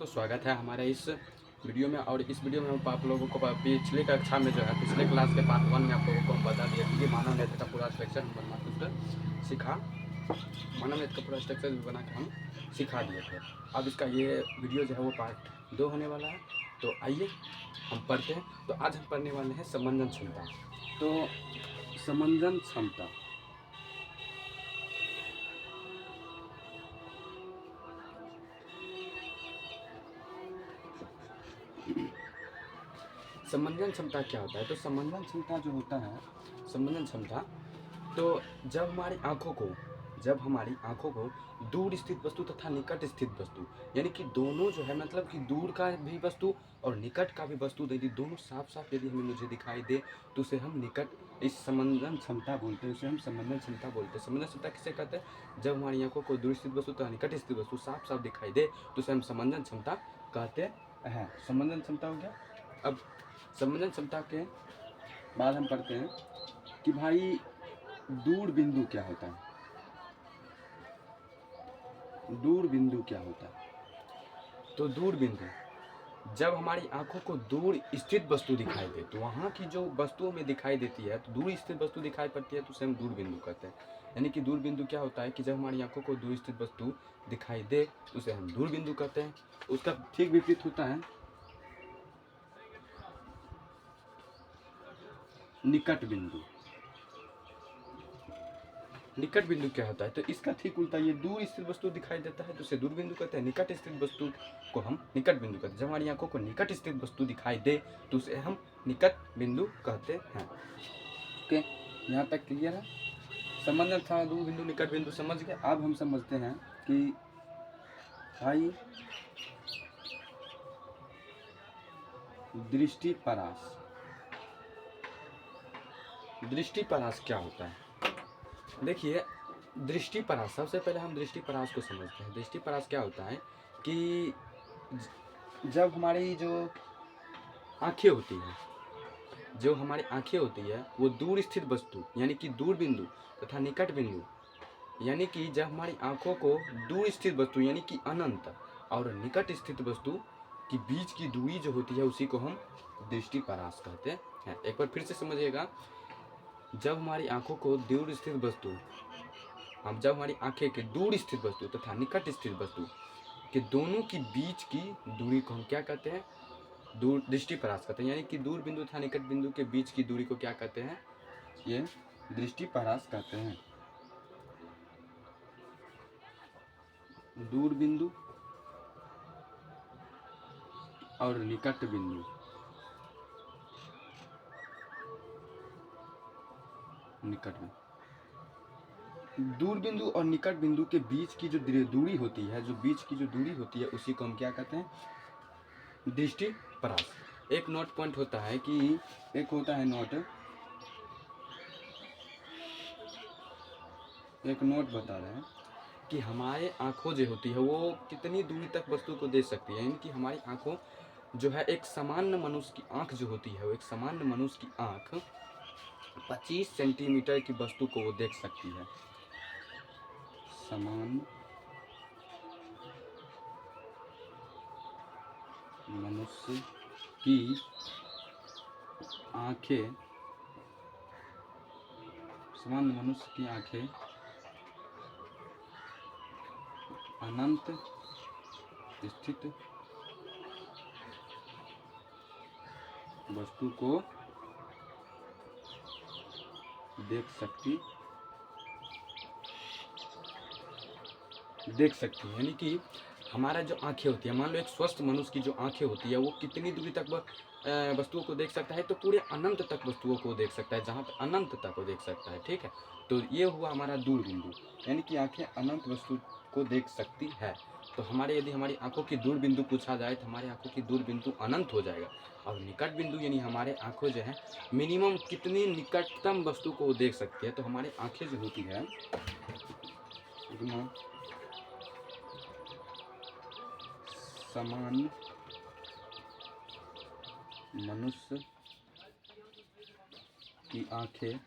को स्वागत है हमारे इस वीडियो में। और इस वीडियो में हम आप लोगों को पिछले कक्षा में जो है पिछले क्लास के पार्ट 1 में आप लोगों को हम बता दिया कि मानव नेत्र का पूरा स्ट्रक्चर हम बना कुछ सीखा। मानव नेत्र का पूरा स्ट्रक्चर भी बना के हम सिखा दिए थे। अब इसका ये वीडियो जो है वो पार्ट 2 होने वाला है। तो आइए हम पढ़ते हैं। तो आज हम पढ़ने वाले हैं समंजन क्षमता। तो समंजन क्षमता समंजन क्षमता क्या होता है? तो समंजन क्षमता जो होता है, समंजन क्षमता तो जब हमारी आंखों को दूर स्थित वस्तु तथा निकट स्थित वस्तु यानी कि दोनों जो है मतलब कि दूर का भी वस्तु और निकट का भी वस्तु यदि दोनों साफ साफ यदि हमें मुझे दिखाई दे तो उसे हम निकट इस समंजन क्षमता बोलते हैं। उसे हम समंजन क्षमता बोलते हैं। समंजन क्षमता किसे कहते हैं? जब हमारी आंखों को दूर स्थित वस्तु तथा निकट स्थित वस्तु साफ साफ दिखाई दे तो उसे हम समंजन क्षमता कहते हैं। समंजन क्षमता हो गया। अब समंजन क्षमता के बाद हम पढ़ते हैं कि भाई दूर बिंदु क्या होता है। दूर बिंदु क्या होता है? तो दूर बिंदु जब हमारी आंखों को दूर स्थित वस्तु दिखाई दे तो वहाँ की जो वस्तुओं में दिखाई देती है तो दूर स्थित वस्तु दिखाई पड़ती है तो उसे हम दूर बिंदु कहते हैं। यानी कि दूर बिंदु क्या होता है कि जब हमारी आंखों को दूर स्थित वस्तु दिखाई दे तो उसे हम दूर बिंदु कहते हैं। उसका ठीक विपरीत होता है निकट बिंदु। निकट बिंदु क्या होता है? तो इसका ठीक उल्टा, ये दूर स्थित वस्तु दिखाई देता है तो उसे दूर बिंदु कहते हैं। निकट स्थित वस्तु को हम निकट बिंदु कहते हैं। जब हमारी आंखों को निकट स्थित वस्तु दिखाई दे तो उसे हम निकट बिंदु कहते हैं। ओके, यहाँ तक क्लियर है? समंजन था दूर बिंदु निकट बिंदु समझ गए। अब हम समझते हैं कि भाई दृष्टिपरास। दृष्टिपरास क्या होता है? देखिए, दृष्टिपरास, सबसे पहले हम दृष्टिपरास को समझते हैं। दृष्टिपरास क्या होता है कि जब हमारी जो आंखें होती हैं वो दूर स्थित वस्तु यानी कि दूर बिंदु तथा निकट बिंदु यानी कि जब हमारी आंखों को दूर स्थित वस्तु यानी कि अनंत और निकट स्थित वस्तु की बीच की दूरी जो होती है उसी को हम दृष्टिपरास कहते हैं। एक बार फिर से समझिएगा। जब हमारी आंखों को दूर स्थित वस्तु जब हमारी आंखें के दूर स्थित वस्तु तथा निकट स्थित वस्तु के दोनों की बीच की दूरी को हम क्या कहते हैं? दूर दृष्टिपरास कहते हैं। यानी कि दूर बिंदु तथा निकट बिंदु के बीच की दूरी को क्या कहते हैं? ये दृष्टिपरास कहते हैं। दूर बिंदु और निकट बिंदु, दूर बिंदु और निकट बिंदु के बीच की जो दूरी होती है उसी को हम क्या कहते हैं? दृष्टिपरास। एक नोट पॉइंट होता है कि एक नोट बता रहे हैं कि हमारे आंखों जो होती है वो कितनी दूरी तक वस्तु को देख सकती है। यानी कि हमारी आंखों जो है एक सामान्य मनुष्य की आंख जो होती है वो एक सामान्य मनुष्य की आंख 25 सेंटीमीटर की वस्तु को वो देख सकती है। सामान्य मनुष्य की आंखें अनंत स्थित वस्तु को देख सकती है। यानी कि हमारा जो आंखें होती है, मान लो एक स्वस्थ मनुष्य की जो आंखें होती है वो कितनी दूरी तक वस्तुओं को देख सकता है? तो पूरे अनंत तक वस्तुओं को देख सकता है, जहाँ पर अनंत तक को देख सकता है। ठीक है, तो ये हुआ हमारा दूर बिंदु, यानी कि आंखें अनंत वस्तु को देख सकती है। तो यदि हमारी आंखों की दूर बिंदु पूछा जाए तो हमारी आंखों की दूर बिंदु अनंत हो जाएगा। और निकट बिंदु यानी हमारे आंखों जो है मिनिमम कितनी निकटतम वस्तु को देख सकती है। तो हमारी आंखें जो होती है सामान्य मनुष्य की आंखें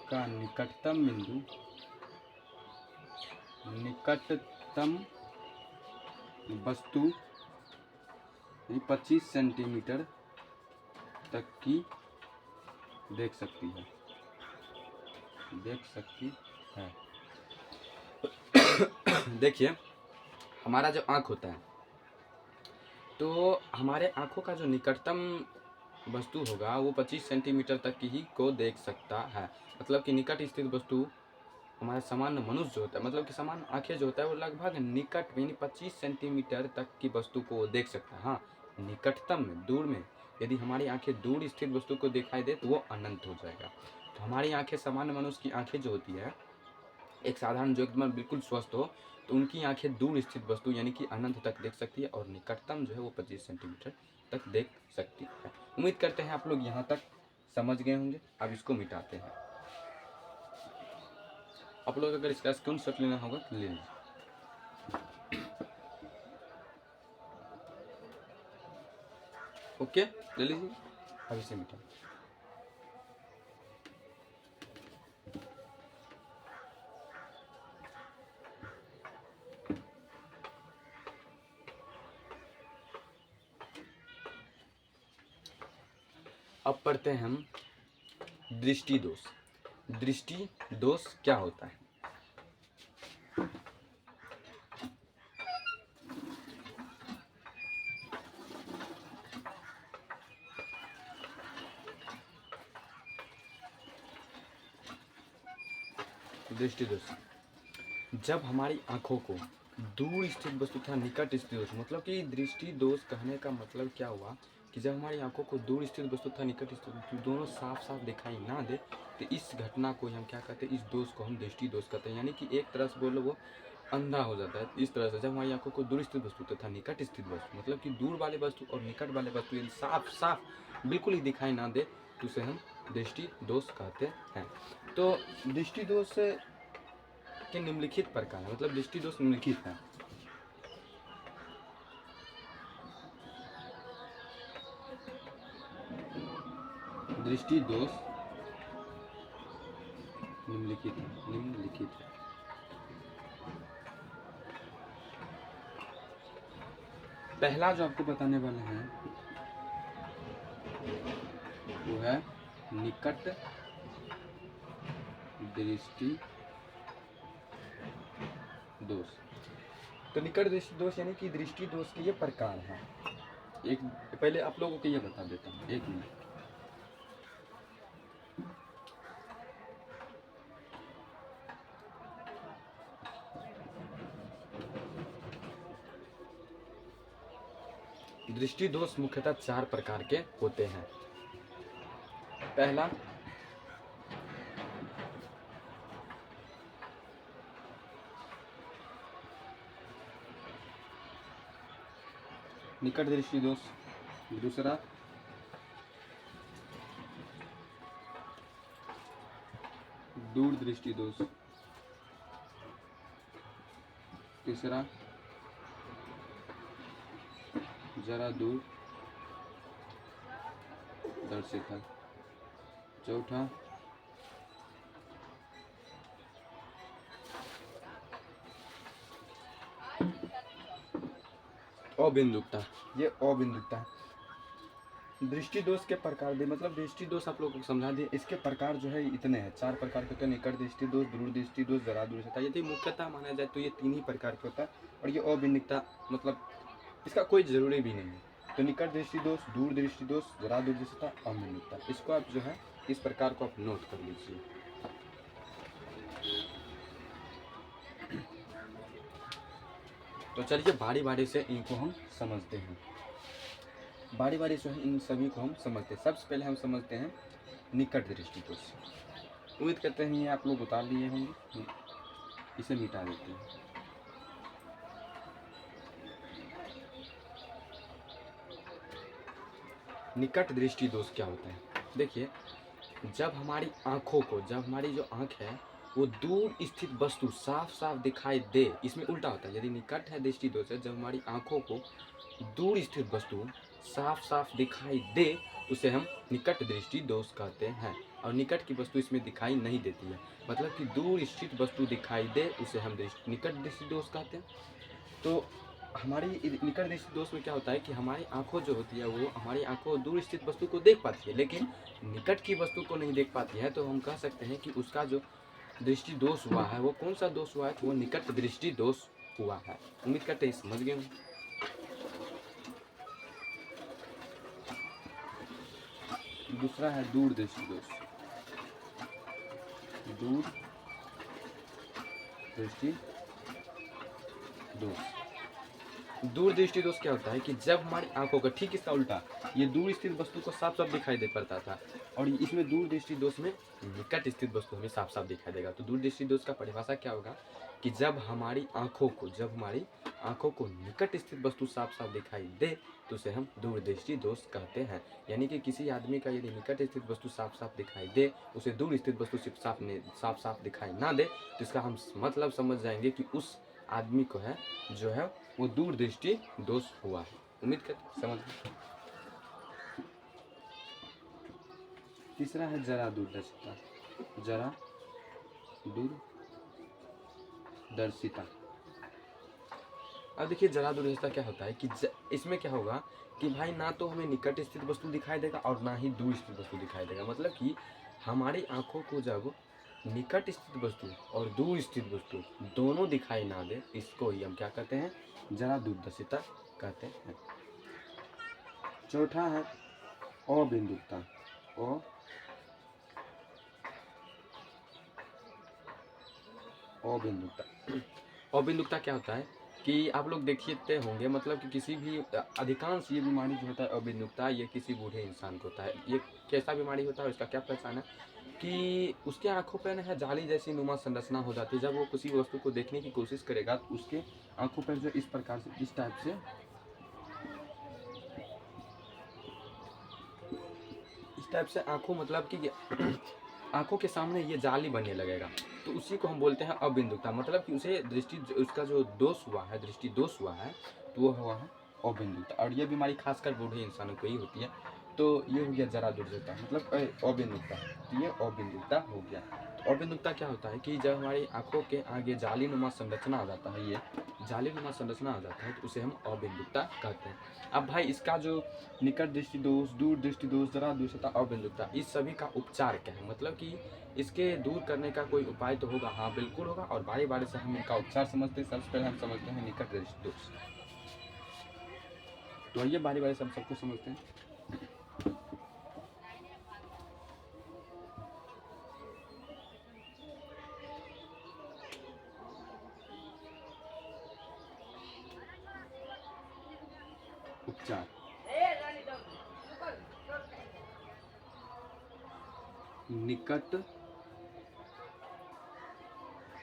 का निकटतम बिंदु निकटतम वस्तु 25 सेंटीमीटर तक की देख सकती है। देखिए, हमारा जो आँख होता है, तो हमारे आँखों का जो निकटतम वस्तु होगा वो 25 सेंटीमीटर तक की ही को देख सकता है। मतलब कि निकट स्थित वस्तु हमारा सामान्य मनुष्य जो होता है, मतलब कि सामान्य आँखें जो होता है वो लगभग निकट यानी 25 सेंटीमीटर तक की वस्तु को देख सकता है। हाँ, निकटतम में, दूर में यदि हमारी आँखें दूर स्थित वस्तु को दिखाई दे तो वो अनंत हो जाएगा। तो हमारी आँखें, सामान्य मनुष्य की आँखें जो होती है, एक साधारण जो एकदम बिल्कुल स्वस्थ हो, तो उनकी आंखें दूर स्थित वस्तु यानी कि अनंत तक देख सकती है और निकटतम जो है वो 25 सेंटीमीटर तक देख सकती है। उम्मीद करते हैं आप लोग यहाँ तक समझ गए होंगे। अब इसको मिटाते हैं। आप लोग अगर इसका स्क्रीनशॉट लेना होगा तो ले लीजिए। ओके, ले लीजिए। अब इसे मिटा। अब पढ़ते हैं हम दृष्टि दोष। दृष्टि दोष क्या होता है? दृष्टि दोष, जब हमारी आंखों को दूर स्थित वस्तु तथा निकट स्थित वस्तु, मतलब कि दृष्टि दोष कहने का मतलब क्या हुआ कि जब हमारी आंखों को दूर स्थित वस्तु तथा निकट स्थित वस्तु दोनों साफ साफ दिखाई ना दे तो इस घटना को हम क्या कहते हैं? इस दोष को हम दृष्टि दोष कहते हैं। यानी कि एक तरह से बोलो वो अंधा हो जाता है। इस तरह से जब हमारी आंखों को दूर स्थित वस्तु तथा निकट स्थित वस्तु, मतलब कि दूर वाले वस्तु और निकट वाले वस्तु यदि साफ साफ बिल्कुल ही दिखाई ना दे तो उसे हम दृष्टि दोष कहते हैं। तो दृष्टि दोष के निम्नलिखित प्रकार है, मतलब दृष्टि दोष निम्नलिखित है। दृष्टि दोष निम्नलिखित है। पहला जो आपको बताने वाले हैं वो है निकट दृष्टि दोष। तो निकट दृष्टि दोष यानी कि दृष्टि दोष के ये प्रकार हैं। एक पहले आप लोगों को ये बता देता हूँ, एक मिनट। दृष्टि दोष मुख्यतः 4 प्रकार के होते हैं। पहला निकट दृष्टि दोष, दूसरा दूर दृष्टि दोष, तीसरा जरा दूर दर्शित है, चौथा अबिंदुकता। ये अबिंदुकता है। दृष्टि दोष के प्रकार भी, मतलब दृष्टि दोष आप लोगों को समझा दिए। इसके प्रकार जो है इतने हैं, 4 प्रकार के होते हैं। निकट दृष्टि दोष, दूर दृष्टि दोष, जरा दूर दर्शिता। यदि मुख्यतः माना जाए तो ये 3 ही प्रकार के होता है। और ये अबिंदुकता मतलब इसका कोई जरूरी भी नहीं है। तो निकट दृष्टि दोष, दूर दृष्टि दोष, जरा दूर दर्शिता, अबिंदुकता, इसको आप जो है इस प्रकार को आप नोट कर लीजिए। तो चलिए बारी बारी से इनको हम समझते हैं। बारी बारी से इन सभी को हम समझते हैं। सबसे पहले हम समझते हैं निकट दृष्टि दोष। उम्मीद करते हैं ये आप लोग उतार लिए होंगे, इसे मिटा देते हैं। निकट दृष्टि दोष क्या होता है? देखिए, जब हमारी आँखों को, जब हमारी जो आँख है वो दूर स्थित वस्तु साफ साफ दिखाई दे, इसमें उल्टा होता है। यदि निकट है दृष्टि दोष है, जब हमारी आँखों को दूर स्थित वस्तु साफ साफ दिखाई दे उसे हम निकट दृष्टि दोष कहते हैं। और निकट की वस्तु इसमें दिखाई नहीं देती है, मतलब कि दूर स्थित वस्तु दिखाई दे उसे हम निकट दृष्टि दोष कहते हैं। तो हमारी निकट दृष्टि दोष में क्या होता है कि हमारी आंखों जो होती है वो हमारी आंखों दूर स्थित वस्तु को देख पाती है, लेकिन निकट की वस्तु को नहीं देख पाती है। तो हम कह सकते हैं कि उसका जो दृष्टि दोष हुआ है वो कौन सा दोष हुआ है, तो वो निकट दृष्टि दोष हुआ है। उम्मीद करते हैं समझ गए होंगे। दूसरा है दूर दृष्टि दोष। दूर दृष्टि दोष। दूर दृष्टि दोष क्या होता है कि जब हमारी आंखों का ठीक इसका उल्टा ये दूर स्थित वस्तु को साफ साफ दिखाई दे पड़ता था, और इसमें दूर दृष्टि दोष में निकट स्थित वस्तु हमें साफ साफ दिखाई देगा। तो दूर दृष्टि दोष का परिभाषा क्या होगा कि जब हमारी आंखों को निकट स्थित वस्तु साफ साफ दिखाई दे तो उसे हम दूर दृष्टि दोष कहते हैं। यानी कि किसी आदमी का यदि निकट स्थित वस्तु साफ साफ दिखाई दे, उसे दूर स्थित वस्तु साफ साफ दिखाई ना दे, तो इसका हम मतलब समझ जाएंगे कि उस आदमी को है जो है वो दूर दृष्टि दोष हुआ है। उम्मीद करते समझ। तीसरा है जरा दूरदर्शिता। जरा दूरदर्शिता। अब देखिए जरा दूरदर्शिता क्या होता है कि इसमें क्या होगा कि भाई ना तो हमें निकट स्थित वस्तु दिखाई देगा और ना ही दूर स्थित वस्तु दिखाई देगा। मतलब कि हमारी आंखों को जब निकट स्थित वस्तु और दूर स्थित वस्तु दोनों दिखाई ना दे, इसको ही हम क्या कहते हैं, जरा दूरदर्शिता कहते हैं। चौथा है अबिंदुकता। अबिंदुकता क्या होता है कि आप लोग देखते होंगे, मतलब कि किसी भी अधिकांश ये बीमारी जो होता है अबिंदुकता, ये किसी बूढ़े इंसान को होता है। ये कैसा बीमारी होता है, इसका क्या पहचान है कि उसके आंखों पर है जाली जैसी नुमा संरचना हो जाती है। जब वो किसी वस्तु को देखने की कोशिश करेगा तो उसके आंखों पर जो इस प्रकार से इस टाइप से आंखों मतलब कि आंखों के सामने ये जाली बनने लगेगा। तो उसी को हम बोलते हैं अबिंदुकता। मतलब कि उसे उसका जो दोष हुआ है, दृष्टि दोष हुआ है, तो वो हुआ है अबिंदुकता। और ये बीमारी खासकर बूढ़े इंसानों को ही होती है। तो ये हो गया जरा दूरदर्शिता मतलब अबिंदुकता। तो ये अबिंदुकता हो गया। तो अबिंदुकता क्या होता है कि जब हमारी आंखों के आगे जालीनुमा संरचना आ जाता है, ये जालीनुमा संरचना आ जाता है, तो उसे हम अबिंदुकता कहते हैं। अब भाई इसका जो निकट दृष्टि दोष, दूर दृष्टि दोष, जरा दूरदर्शिता, अबिंदुकता, इस सभी का उपचार क्या है, मतलब कि इसके दूर करने का कोई उपाय तो होगा। हाँ बिल्कुल होगा, और बारी बारी से हम इनका उपचार समझते हैं। सबसे पहले हम समझते हैं निकट दृष्टि दोष। तो आइए बारी बारी से हम सबको समझते हैं। उपचार। निकट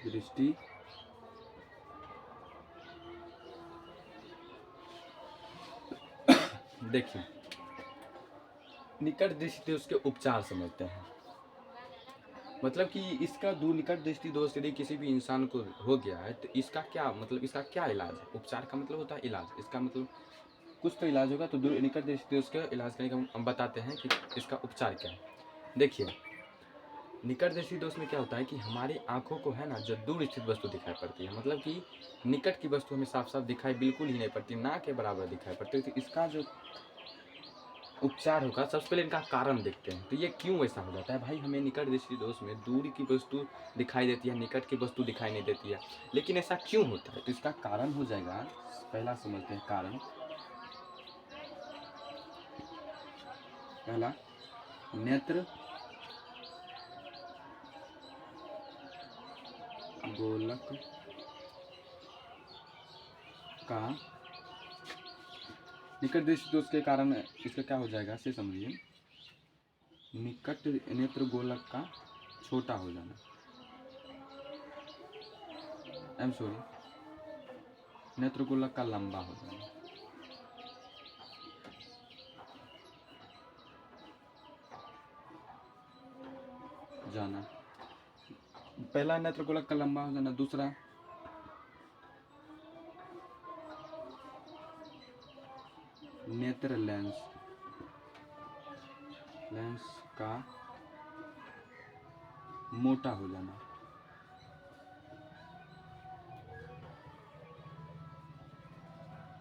दृष्टि देखिए निकट दृष्टि दोष के उपचार समझते हैं। मतलब कि इसका दूर निकट दृष्टि दोष यदि किसी भी इंसान को हो गया है तो इसका क्या मतलब, इसका क्या इलाज है। उपचार का मतलब होता है इलाज, इसका मतलब कुछ तो इलाज होगा। तो दूर निकट दृष्टि दोष का इलाज करने का हम बताते हैं कि इसका उपचार क्या है। देखिए निकट दृष्टि दोष में क्या होता है कि हमारी आंखों को है ना जो दूर स्थित वस्तु दिखाई पड़ती है, मतलब कि निकट की वस्तु हमें साफ साफ दिखाई बिल्कुल ही नहीं पड़ती, ना के बराबर दिखाई पड़ती है। तो इसका जो उपचार होगा, सबसे पहले इनका कारण देखते हैं। तो ये क्यों ऐसा हो जाता है भाई, हमें निकट दृष्टि दोष में दूर की वस्तु दिखाई देती है, निकट की वस्तु दिखाई नहीं देती है, लेकिन ऐसा क्यों होता है। तो इसका कारण हो जाएगा, पहला समझते हैं कारण। पहला नेत्र गोलक का निकट दृष्टि दोष के कारण इसका क्या हो जाएगा से समझिए। निकट नेत्र गोलक का छोटा हो जाना, नेत्र गोलक का लंबा हो जाना। पहला नेत्र गोलक का लंबा हो जाना। दूसरा नेत्र लेंस का मोटा हो जाना।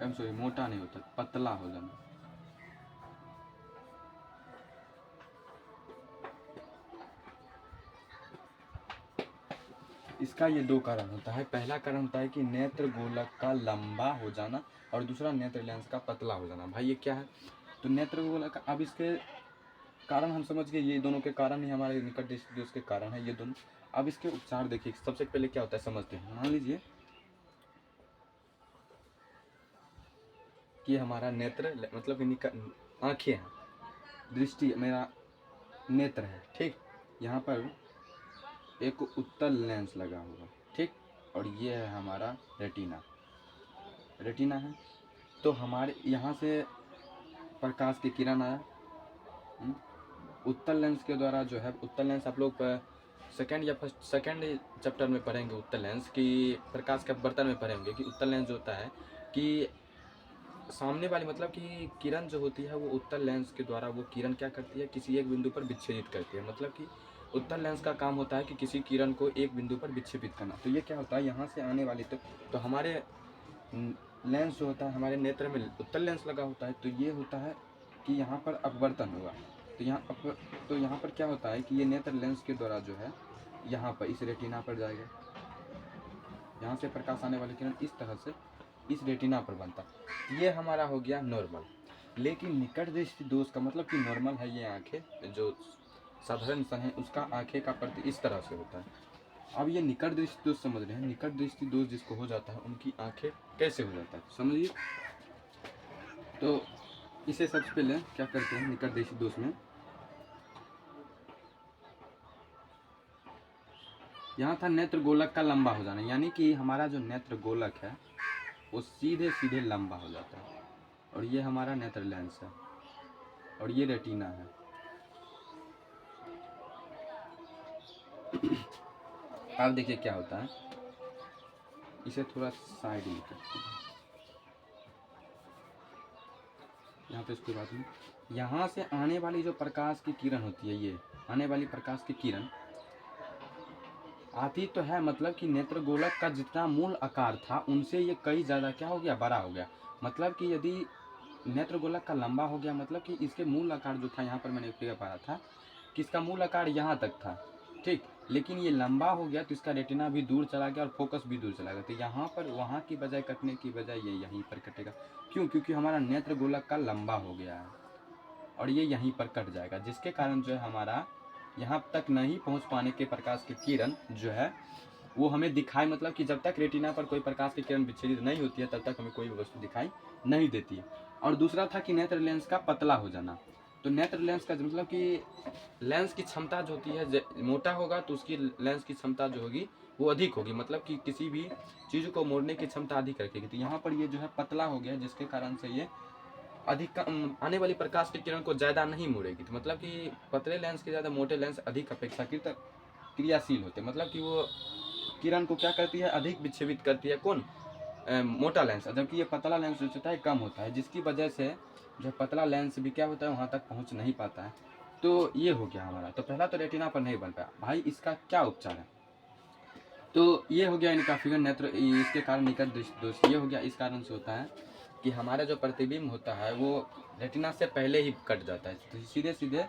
सॉरी मोटा नहीं होता, पतला हो जाना। इसका ये दो कारण होता है। पहला कारण होता है कि नेत्र गोलक का लंबा हो जाना और दूसरा नेत्र लेंस का पतला हो जाना। भाई ये क्या है? तो नेत्र गोलक का, अब इसके कारण हम समझ गए, ये दोनों के कारण ही हमारे निकट दृष्टि दोष के कारण है ये दोनों। अब इसके उपचार देखिए, सबसे पहले क्या होता है समझते हैं। मान लीजिए कि हमारा नेत्र मतलब कि आँखें हैं, दृष्टि मेरा नेत्र है, ठीक। यहाँ पर एक उत्तल लेंस लगा होगा, ठीक, और ये है हमारा रेटिना। रेटिना है तो हमारे यहाँ से प्रकाश की किरण आया, उत्तल लेंस के द्वारा जो है, उत्तल लेंस आप लोग सेकंड या फर्स्ट सेकंड चैप्टर में पढ़ेंगे उत्तल लेंस की, प्रकाश के बर्तन में पढ़ेंगे कि उत्तल लेंस जो होता है कि सामने वाली मतलब कि किरण जो होती है वो उत्तल लेंस के द्वारा वो किरण क्या करती है, किसी एक बिंदु पर विच्छेदित करती है। मतलब कि उत्तल लेंस का काम होता है कि किसी किरण को एक बिंदु पर विक्षेपित करना। तो ये क्या होता है, यहाँ से आने वाली तो हमारे लेंस जो होता है, हमारे नेत्र में उत्तल लेंस लगा होता है, तो ये होता है कि यहाँ पर अपवर्तन होगा। तो यहाँ पर क्या होता है कि ये नेत्र लेंस के द्वारा जो है यहाँ पर इस रेटिना पर जाएगा, यहाँ से प्रकाश आने वाली किरण इस तरह से इस रेटिना पर बनता। ये हमारा हो गया नॉर्मल। लेकिन निकट दृष्टि दोष का मतलब कि नॉर्मल है ये आंखें, जो साधारण इंसान है उसका आंखें का प्रति इस तरह से होता है। अब ये निकट दृष्टि दोष समझ रहे हैं, निकट दृष्टि दोष जिसको हो जाता है उनकी आंखें कैसे हो जाता है समझिए। तो इसे सबसे पहले क्या करते हैं निकट दृष्टि दोष में, यहाँ था नेत्र गोलक का लंबा हो जाना, यानी कि हमारा जो नेत्र गोलक है वो सीधे सीधे लंबा हो जाता है, और ये हमारा नेत्र लेंस है और ये रेटिना है। अब देखिए क्या होता है, इसे थोड़ा साइड में करते हैं, यहाँ पे इसको बात नहीं। यहाँ से आने वाली जो प्रकाश की किरण होती है, ये आने वाली प्रकाश की किरण आती तो है, मतलब कि नेत्र गोलक का जितना मूल आकार था उनसे ये कई ज़्यादा क्या हो गया, बड़ा हो गया। मतलब कि यदि नेत्र गोलक का लंबा हो गया, मतलब कि इसके मूल आकार जो था, यहाँ पर मैंने फिगर पाया था कि इसका मूल आकार यहाँ तक था, ठीक, लेकिन ये लंबा हो गया तो इसका रेटिना भी दूर चला गया और फोकस भी दूर चला गया। तो यहाँ पर वहाँ की बजाय कटने की बजाय ये यहीं पर कटेगा। क्यों? क्योंकि हमारा नेत्र गोलक का लंबा हो गया है और ये यहीं पर कट जाएगा, जिसके कारण जो है हमारा यहाँ तक नहीं पहुँच पाने के प्रकाश की किरण जो है वो हमें दिखाई, मतलब कि जब तक रेटिना पर कोई प्रकाश की किरण विच्छेदित नहीं होती है तब तक हमें कोई भी वस्तु दिखाई नहीं देती है। और दूसरा था कि नेत्र लेंस का पतला हो जाना। तो नेत्र लेंस का मतलब कि लेंस की क्षमता जो होती है, मोटा होगा तो उसकी लेंस की क्षमता जो होगी वो अधिक होगी, मतलब कि किसी भी चीज़ को मोड़ने की क्षमता अधिक रखेगी। तो यहाँ पर ये जो है पतला हो गया, जिसके कारण से ये अधिक आने वाली प्रकाश की किरण को ज़्यादा नहीं मोड़ेगी। तो मतलब कि पतले लेंस के ज़्यादा मोटे लेंस अधिक अपेक्षाकृत क्रियाशील होते हैं, मतलब कि वो किरण को क्या करती है, अधिक विक्षेपित करती है। कौन? मोटा लेंस। जबकि ये पतला लेंस जो होता है कम होता है, जिसकी वजह से जो पतला लेंस भी क्या होता है वहाँ तक पहुँच नहीं पाता है। तो ये हो गया हमारा। तो पहला तो रेटिना पर नहीं बन पाया। भाई इसका क्या उपचार है? तो ये हो गया इनका फिगर नेत्र, इसके कारण निकट दृष्टि दोष ये हो गया। इस कारण से होता है कि हमारा जो प्रतिबिंब होता है वो रेटिना से पहले ही कट जाता है, तो सीधे सीधे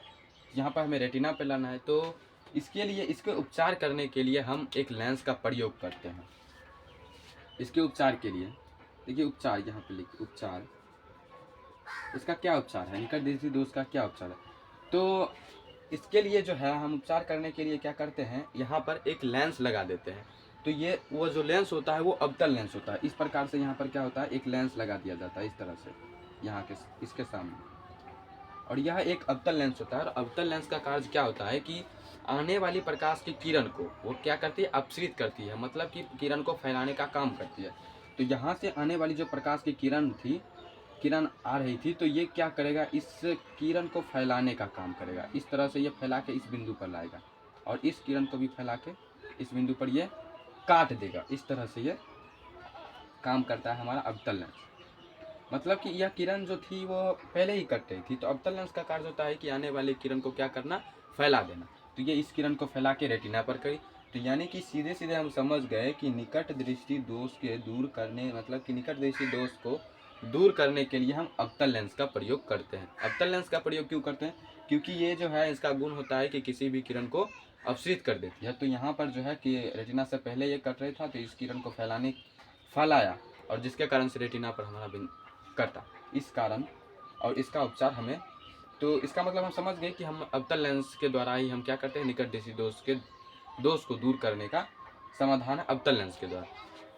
यहाँ पर हमें रेटिना पे लाना है। तो इसके लिए, इसके उपचार करने के लिए हम एक लेंस का प्रयोग करते हैं। इसके उपचार के लिए देखिए, उपचार यहाँ पे लिखिए, उपचार इसका क्या उपचार है, निकट दृष्टि दोष का क्या उपचार है। तो इसके लिए जो है हम उपचार करने के लिए क्या करते हैं, यहाँ पर एक लेंस लगा देते हैं। तो ये वो जो लेंस होता है वो अवतल लेंस होता है। इस प्रकार से यहाँ पर क्या होता है, एक लेंस लगा दिया जाता है इस तरह से यहाँ के इसके सामने, और यह एक अवतल लेंस होता है। और अवतल लेंस का कार्य क्या होता है कि आने वाली प्रकाश की किरण को वो क्या करती है, अपसृत करती है, मतलब कि किरण को फैलाने का काम करती है। तो यहाँ से आने वाली जो प्रकाश की किरण आ रही थी, तो ये क्या करेगा, इस किरण को फैलाने का काम करेगा। इस तरह से ये फैला के इस बिंदु पर लाएगा और इस किरण को भी फैला के इस बिंदु पर ये काट देगा। इस तरह से ये काम करता है हमारा अवतल लेंस। मतलब कि यह किरण जो थी वो पहले ही कट रही थी, तो अवतल लेंस का कार्य होता है कि आने वाली किरण को क्या करना, फैला देना। तो ये इस किरण को फैला के रेटिना पर करी। तो यानी कि सीधे सीधे हम समझ गए कि निकट दृष्टि दोष के दूर करने, मतलब कि निकट दृष्टि दोष को दूर करने के लिए हम अवतल लेंस का प्रयोग करते हैं। अवतल लेंस का प्रयोग क्यों करते हैं? क्योंकि ये जो है इसका गुण होता है कि किसी भी किरण को अपसृत कर देती है। तो यहाँ पर जो है कि रेटिना से पहले ये कट रही था तो इस किरण को फैलाया और जिसके कारण से रेटिना पर हमारा कटा। इस कारण और इसका उपचार हमें, तो इसका मतलब हम समझ गए कि हम अवतल लेंस के द्वारा ही हम क्या करते हैं, निकट दृष्टि दोष को दूर करने का समाधान है अवतल लेंस के द्वारा।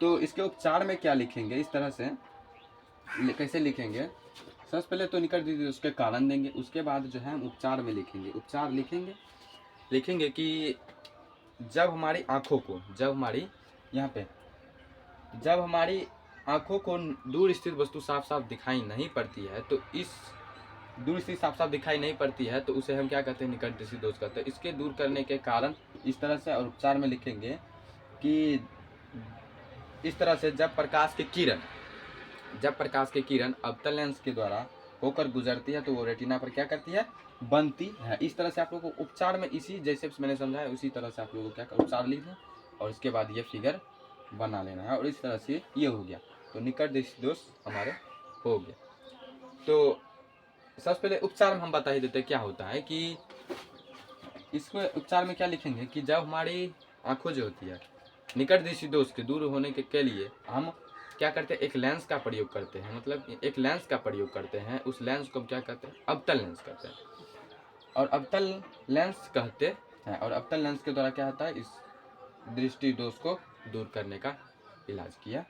तो इसके उपचार में क्या लिखेंगे, इस तरह से कैसे लिखेंगे? सबसे पहले तो निकट दृष्टि दोष के कारण देंगे, उसके बाद जो है हम उपचार में लिखेंगे। उपचार लिखेंगे कि जब हमारी आँखों को, जब हमारी आँखों को दूर स्थित वस्तु साफ साफ दिखाई नहीं पड़ती है, तो इस दूर स्थित साफ साफ दिखाई नहीं पड़ती है तो उसे हम क्या कहते हैं, निकट दृष्टि दोष कहते हैं। इसके दूर करने के कारण इस तरह से, और उपचार में लिखेंगे कि इस तरह से जब प्रकाश की किरण अवतल लेंस के द्वारा होकर गुजरती है तो वो रेटिना पर क्या करती है, बनती है। इस तरह से आप लोगों को उपचार में इसी जैसे मैंने समझाया उसी तरह से आप लोगों को क्या उपचार लिखना और इसके बाद ये फिगर बना लेना है और इस तरह से ये हो गया। तो निकट दृष्टि दोष हमारे हो गया। तो सबसे पहले उपचार में हम बता ही देते क्या होता है कि इसको उपचार में क्या लिखेंगे कि जब हमारी आँखों जो होती है निकट दृष्टि दोष के दूर होने के लिए हम क्या करते हैं, एक लेंस का प्रयोग करते हैं। मतलब एक लेंस का प्रयोग करते हैं, उस लेंस को हम क्या कहते हैं, अवतल लेंस कहते हैं। और अवतल लेंस कहते हैं और अवतल लेंस के द्वारा क्या होता है, इस दृष्टि दोष को दूर करने का इलाज किया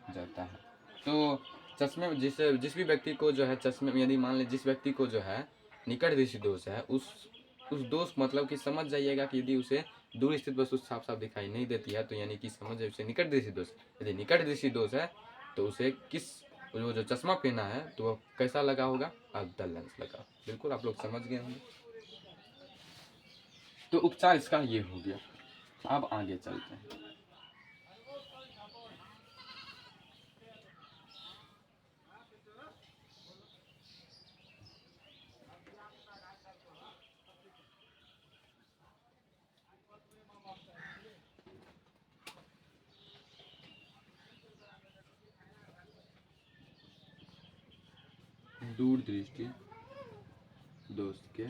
जाता है। तो चश्मे जिस भी व्यक्ति को जो है चश्मे, यदि मान लीजिए जिस व्यक्ति को जो है निकट दृष्टि दोष है, उस दोष मतलब कि समझ जाइएगा कि यदि उसे दूर स्थित वस्तु साफ साफ दिखाई नहीं देती है तो यानी कि समझ जाइए उसे निकट दृष्टि दोष। यदि निकट दृष्टि दोष है तो उसे वो जो चश्मा पहना है तो वो कैसा लगा होगा, अवतल लेंस लगा। बिल्कुल आप लोग समझ गए होंगे। तो उपचार इसका ये हो गया। अब आगे चलते हैं। दूर दृष्टि दोष के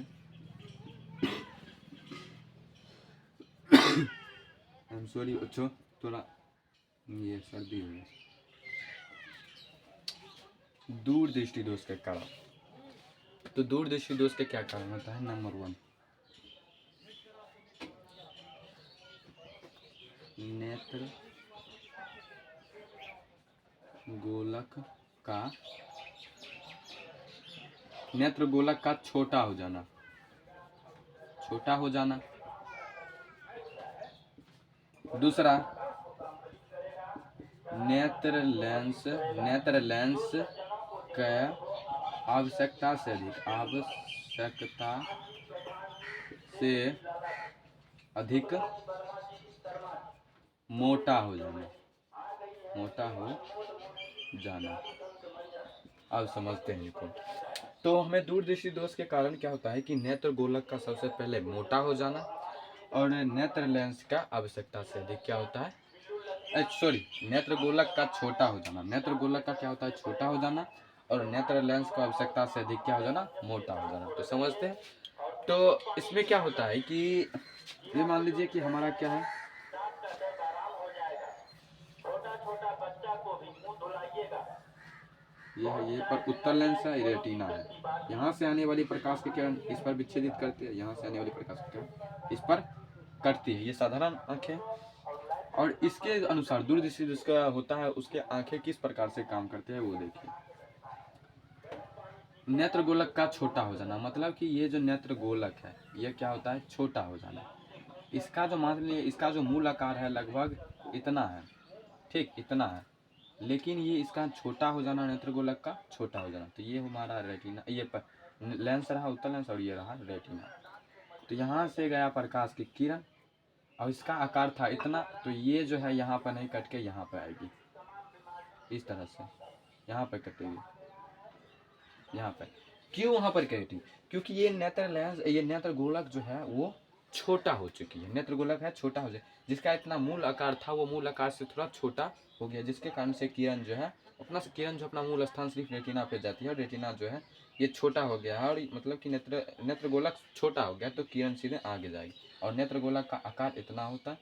आई एम सॉरी बच्चों, थोड़ा ये सर्दी हो गई। दूर दृष्टि दोष के कारण, तो दूर दृष्टि दोष के क्या कारण होता है? नंबर 1, नेत्र गोलक का छोटा हो जाना। दूसरा, नेत्र लेंस के आवश्यकता से अधिक मोटा हो जाना। अब समझते हैं इनको। तो हमें दूर दृष्टि दोष के कारण क्या होता है कि नेत्र गोलक का सबसे पहले मोटा हो जाना और नेत्र लेंस का आवश्यकता से अधिक क्या होता है, नेत्र गोलक का छोटा हो जाना। नेत्र गोलक का क्या होता है, छोटा हो जाना और नेत्र लेंस का आवश्यकता से अधिक क्या हो जाना, मोटा हो जाना। तो समझते हैं। तो इसमें क्या होता है कि ये मान लीजिए कि हमारा क्या है, ये पर उत्तल लेंस है, रेटिना है। यहाँ से आने वाली प्रकाश की किरण इस पर विच्छेदित करती है, यहाँ से आने वाली प्रकाश की किरण इस पर कटती है। ये साधारण आँखें और इसके अनुसार दूरदृष्टि जिसका होता है उसके आंखें किस प्रकार से काम करते हैं वो देखिए। नेत्र गोलक का छोटा हो जाना मतलब कि ये जो नेत्र गोलक है ये क्या होता है, छोटा हो जाना। इसका जो मान लीजिए इसका जो मूल आकार है लगभग इतना है, ठीक इतना है, लेकिन ये इसका छोटा हो जाना, नेत्र गोलक का छोटा हो जाना। तो ये हमारा रेटिना, ये लेंस रहा उत्तल लेंस और ये रहा रेटिना। तो यहाँ से गया प्रकाश की किरण और इसका आकार था इतना, तो ये जो है यहाँ पर नहीं कट के यहाँ पर आएगी, इस तरह से यहाँ पर कटेगी, यहाँ पर। क्यों वहाँ पर कटी? क्योंकि ये नेत्र लेंस, ये नेत्र गोलक जो है वो छोटा हो चुकी है। नेत्र गोलक है छोटा हो जाए, जिसका इतना मूल आकार था वो मूल आकार से थोड़ा छोटा हो गया, जिसके कारण से किरण जो है अपना किरण जो अपना मूल स्थान सिर्फ रेटिना पे जाती है, और रेटिना जो है ये छोटा हो गया है, और मतलब कि नेत्रगोलक छोटा हो गया तो किरण सीधे आगे जाएगी, और नेत्रगोलक का आकार इतना होता है,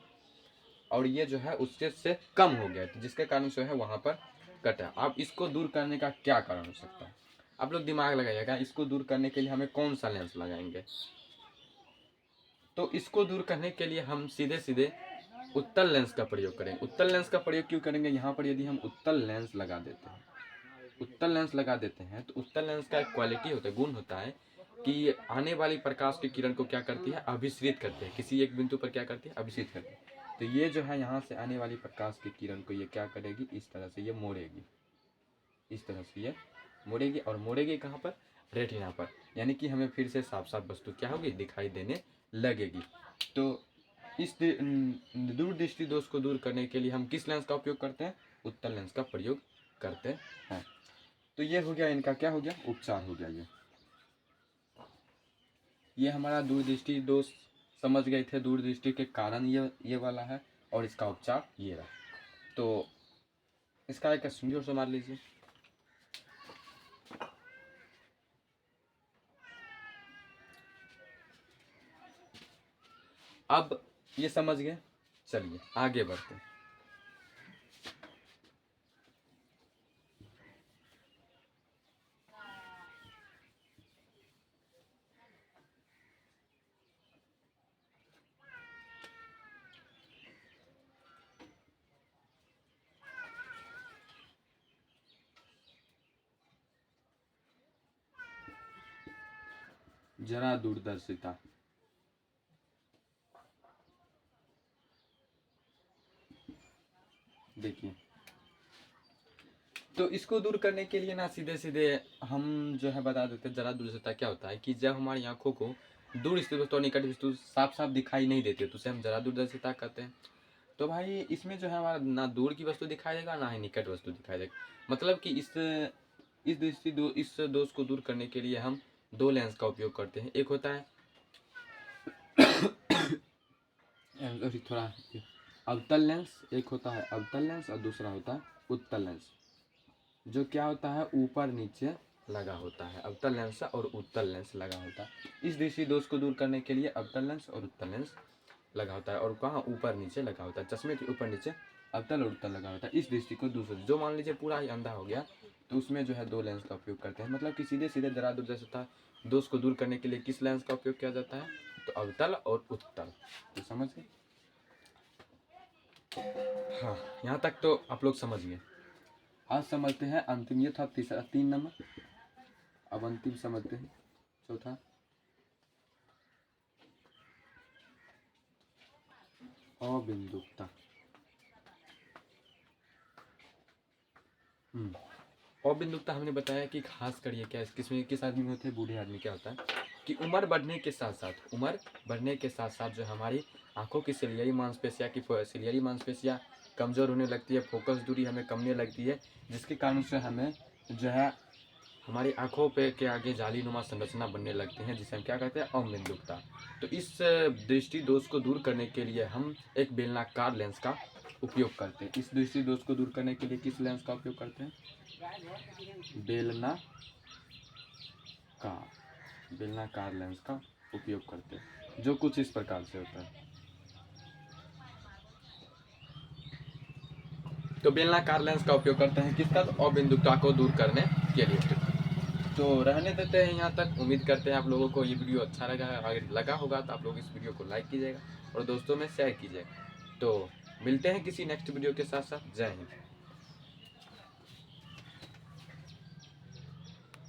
और ये जो है उससे से कम हो गया, तो जिसके कारण जो है वहाँ पर कटा। अब इसको दूर करने का क्या कारण हो सकता है? आप लोग दिमाग लगाइएगा, इसको दूर करने के लिए हमें कौन सा लेंस लगाएंगे? तो इसको दूर करने के लिए हम सीधे सीधे उत्तल लेंस का प्रयोग करेंगे। उत्तल लेंस का प्रयोग क्यों करेंगे? यहाँ पर यदि हम उत्तल लेंस लगा देते हैं, उत्तल लेंस लगा देते हैं तो उत्तल लेंस का एक क्वालिटी होता है, गुण होता है कि आने वाली प्रकाश की किरण को क्या करती है? अभिश्रित करते हैं। किसी एक बिंदु पर क्या करती है? अभिश्रित करती है। तो ये जो है यहाँ से आने वाली प्रकाश की किरण को ये क्या करेगी? इस तरह से ये मोड़ेगी, इस तरह से ये मोड़ेगी, और मोड़ेगी कहाँ पर? रेटिना पर। यानी कि हमें फिर से साफ साफ वस्तु क्या होगी? दिखाई देने लगेगी। तो इस दूरदृष्टि दोष को दूर करने के लिए हम किस लेंस का उपयोग करते हैं? उत्तल लेंस का प्रयोग करते हैं। तो ये हो गया, इनका क्या हो गया? उपचार हो गया। ये हमारा दूरदृष्टि दोष समझ गए थे, दूरदृष्टि के कारण ये वाला है, और इसका उपचार ये रहा। तो इसका एक स्क्रीनशॉट से मार लीजिए। अब ये समझ गए, चलिए आगे बढ़ते हैं। जरा दूरदर्शिता, देखिए, तो इसको दूर करने के लिए ना सीधे सीधे हम जो है बता देते हैं। जरा दूरदर्शिता क्या होता है कि जब हमारी आंखों को दूर स्थित वस्तु और निकट वस्तु साफ साफ दिखाई नहीं देती तो उसे हम जरा दूरदर्शिता कहते हैं। तो भाई इसमें जो है हमारा ना दूर की वस्तु दिखाई देगा, ना ही निकट वस्तु दिखाई देगा। मतलब कि इस दोष को दूर करने के लिए हम दो लेंस का उपयोग करते हैं। एक होता है थोड़ा अवतल लेंस, एक होता है अवतल लेंस, और दूसरा होता है उत्तल लेंस, जो क्या होता है? ऊपर नीचे लगा होता है। अवतल लेंस और उत्तल लेंस लगा होता है। इस दृष्टि दोष को दूर करने के लिए अवतल लेंस और उत्तल लेंस लगा होता है, और कहाँ? ऊपर नीचे लगा होता है। चश्मे के ऊपर नीचे अवतल और उत्तल लगा होता है। इस दृष्टि को दूसरे, जो मान लीजिए पूरा ही अंधा हो गया, तो उसमें जो है दो लेंस का उपयोग करते हैं। मतलब कि सीधे सीधे जरा दूरदर्शिता दोष को दूर करने के लिए किस लेंस का उपयोग किया जाता है? तो अवतल और उत्तल। तो समझ गए? हाँ, यहाँ तक तो आप लोग समझ गए। आज समझते हैं अंतिम, ये था तीसरा 3 नंबर। अब अंतिम समझते हैं, चौथा अबिंदुकता। अबिंदुकता हमने बताया कि खास कर ये क्या किस आदमी में होते हैं? बूढ़े आदमी। क्या होता है कि उम्र बढ़ने के साथ साथ जो हमारी आंखों की सिलियरी मांसपेशियाँ कमज़ोर होने लगती है, फोकस दूरी हमें कमने लगती है, जिसके कारण से हमें जो है हमारी आंखों पे के आगे जालीनुमा संरचना बनने लगती हैं, जिसे हम क्या कहते हैं? अबिंदुकता। तो इस दृष्टि दोष को दूर करने के लिए हम एक बेलनाकार लेंस का उपयोग करते हैं। इस दृष्टि दोष को दूर करने के लिए किस लेंस का उपयोग करते हैं? बेलनाकार लेंस का उपयोग करते हैं, जो कुछ इस प्रकार से होता है। तो बेलनाकार लेंस का उपयोग करते हैं किसका? तो अबिंदुकता को दूर करने के लिए। तो रहने देते हैं यहाँ तक। उम्मीद करते हैं आप लोगों को ये वीडियो अच्छा लगा है। अगर लगा होगा तो आप लोग इस वीडियो को लाइक कीजिएगा और दोस्तों में शेयर कीजिएगा। तो मिलते हैं किसी नेक्स्ट वीडियो के साथ। जय हिंद।